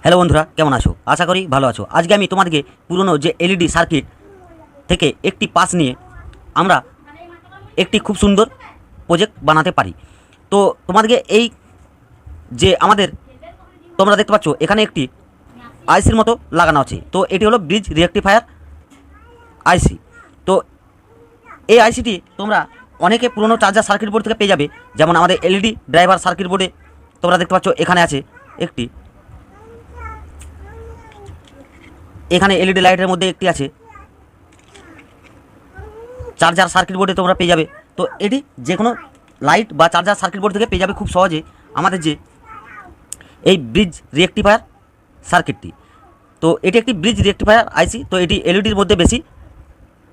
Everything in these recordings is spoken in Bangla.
হ্যালো বন্ধুরা, কেমন আছো? আশা করি ভালো আছো। আজকে আমি তোমাদেরকে পুরনো যে এলইডি সার্কিট থেকে একটি পাস নিয়ে আমরা একটি খুব সুন্দর প্রজেক্ট বানাতে পারি। তো তোমাদেরকে এই যে আমাদের তোমরা দেখতে পাচ্ছ এখানে একটি আইসির মতো লাগানো আছে। তো এটি হলো ব্রিজ রেকটিফায়ার আইসি। তো এই আইসিটি তোমরা অনেকে পুরনো চার্জার সার্কিট বোর্ড থেকে পেয়ে যাবে। যেমন আমাদের এলইডি ড্রাইভার সার্কিট বোর্ডে তোমরা দেখতে পাচ্ছ এখানে আছে একটি, এখানে এলইডি লাইটের মধ্যে একটি আছে, চার্জার সার্কিট বোর্ডে তোমরা পেয়ে যাবে। তো এটি যে কোনো লাইট বা চার্জার সার্কিট বোর্ড থেকে পেয়ে যাবে খুব সহজে আমাদের যে এই ব্রিজ রেকটিফায়ার সার্কিটটি। তো এটি একটি ব্রিজ রেকটিফায়ার আইসি। তো এটি এলইডির মধ্যে বেশি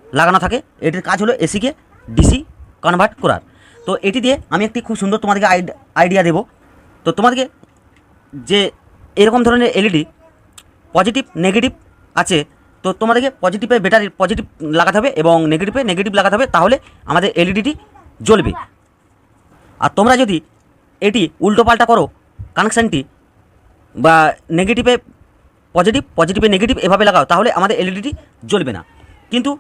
লাগানো থাকে। এটির কাজ হলো এসিকে ডিসি কনভার্ট করার। তো এটি দিয়ে আমি একটি খুব সুন্দর তোমাদেরকে আইডিয়া দেব। তো তোমাদেরকে যে এরকম ধরনের এলইডি পজিটিভ নেগেটিভ আছে, তো তোমাদেরকে পজিটিভে ব্যাটারি পজিটিভ লাগাতে হবে এবং নেগেটিভে নেগেটিভ লাগাতে হবে, তাহলে আমাদের এলইডিটি জ্বলবে। আর তোমরা যদি এটি উল্টোপাল্টা করো কানেকশানটি, বা নেগেটিভে পজিটিভ পজিটিভে নেগেটিভ এভাবে লাগাও, তাহলে আমাদের এলইডিটি জ্বলবে না। কিন্তু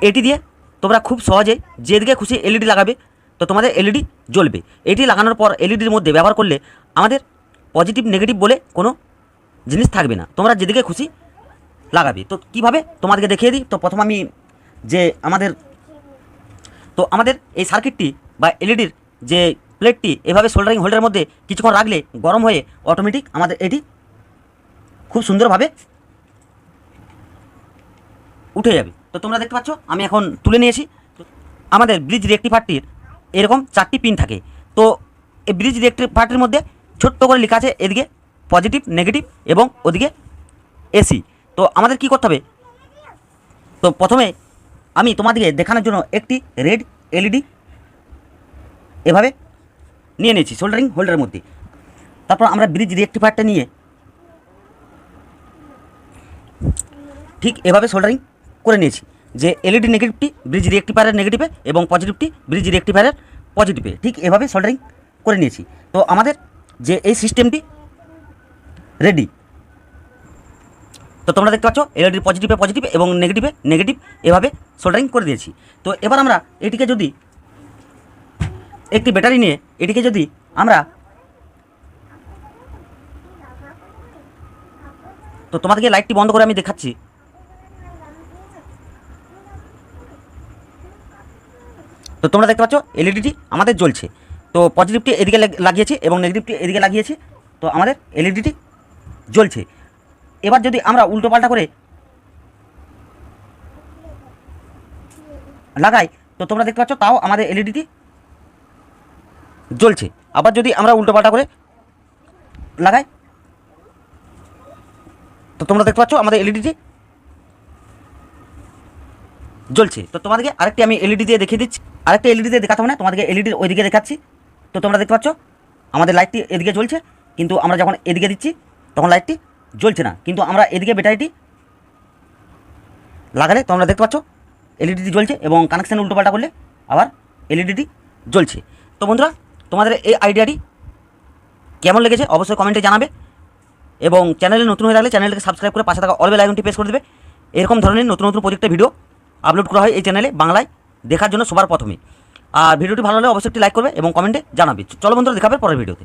এটি দিয়ে তোমরা খুব সহজে যেদিকে খুশি এলইডি লাগাবে, তো তোমাদের এলইডি জ্বলবে। এটি লাগানোর পর এলইডির মধ্যে ব্যবহার করলে আমাদের পজিটিভ নেগেটিভ বলে কোনো জিনিস থাকবে না, তোমরা যেদিকে খুশি লাগাবে। তো কীভাবে তোমাদেরকে দেখিয়ে দিই। তো প্রথম আমি যে আমাদের এই সার্কিটটি বা এলইডির যে প্লেটটি এভাবে সোল্ডারিং হোল্ডারের মধ্যে কিছুক্ষণ রাখলে গরম হয়ে অটোমেটিক আমাদের এটি খুব সুন্দরভাবে উঠে যাবে। তো তোমরা দেখতে পাচ্ছ আমি এখন তুলে নিয়েছি। আমাদের ব্রিজ রেকটিফায়ারটির এরকম 4টি পিন থাকে। তো এই ব্রিজ রেকটিফায়ারটির মধ্যে ছোট্ট করে লেখা আছে এদিকে পজিটিভ নেগেটিভ এবং ওদিকে এসি। তো আমাদের কি করতে হবে, তো প্রথমে আমি তোমাদেরকে দেখানোর জন্য একটি রেড এলইডি এভাবে নিয়ে নিয়েছি সোল্ডারিং হোল্ডারের মধ্যে। তারপর আমরা ব্রিজ রেকটিফায়ারটা নিয়ে ঠিক এভাবে সোল্ডারিং করে নিয়েছি যে এলইডি নেগেটিভটি ব্রিজ রেকটিফায়ারের নেগেটিভে এবং পজিটিভটি ব্রিজ রেকটিফায়ারের পজিটিভে, ঠিক এভাবে সোল্ডারিং করে নিয়েছি। তো আমাদের যে এই সিস্টেমটি রেডি। তো তোমরা দেখতে পাচ্ছ এলইডির পজিটিভে পজিটিভ এবং নেগেটিভে নেগেটিভ এভাবে সোল্ডারিং করে দিয়েছি। তো এবার আমরা এটিকে যদি একটি ব্যাটারি নিয়ে এটিকে যদি আমরা, তো তোমাদেরকে লাইটটি বন্ধ করে আমি দেখাচ্ছি। তো তোমরা দেখতে পাচ্ছ এলইডিটি আমাদের জ্বলছে। তো পজিটিভটি এদিকে লাগিয়েছি এবং নেগেটিভটি এদিকে লাগিয়েছি, তো আমাদের এলইডিটি জ্বলছে। এবার যদি আমরা উল্টোপাল্টা করে লাগাই, তো তোমরা দেখতে পাচ্ছ তাও আমাদের এলইডিটি জ্বলছে। আবার যদি আমরা উল্টোপাল্টা করে লাগাই, তো তোমরা দেখতে পাচ্ছ আমাদের এলইডিটি জ্বলছে। তো তোমাদেরকে আরেকটি আমি এলইডি দিয়ে দেখিয়ে দিচ্ছি। আরেকটা এলইডি দিয়ে দেখাতে হবে না, তোমাদেরকে এলইডির ওইদিকে দেখাচ্ছি। তো তোমরা দেখতে পাচ্ছ আমাদের লাইটটি এদিকে জ্বলছে, কিন্তু আমরা যখন এদিকে দিচ্ছি তখন লাইটটি জ্বলছে না। কিন্তু আমরা এদিকে ব্যাটারিটি লাগালে তোমরা দেখতে পাচ্ছ এলইডিটি জ্বলছে এবং কানেকশান উল্টোপাল্টা করলে আবার এলইডিটি জ্বলছে। তো বন্ধুরা, তোমাদের এই আইডিয়াটি কেমন লেগেছে অবশ্যই কমেন্টে জানাবে এবং চ্যানেলে নতুন হয়ে থাকলে চ্যানেলটাকে সাবস্ক্রাইব করে পাশে থাকা অল বেল আইকনটি প্রেস করে দেবে। এরকম ধরনের নতুন নতুন প্রজেক্টের ভিডিও আপলোড করা হয় এই চ্যানেলে বাংলায় দেখার জন্য সবার প্রথমে। আর ভিডিওটি ভালো হলে অবশ্যই একটি লাইক করবে এবং কমেন্টে জানাবে। চলো বন্ধুরা, দেখাবে পরের ভিডিওতে।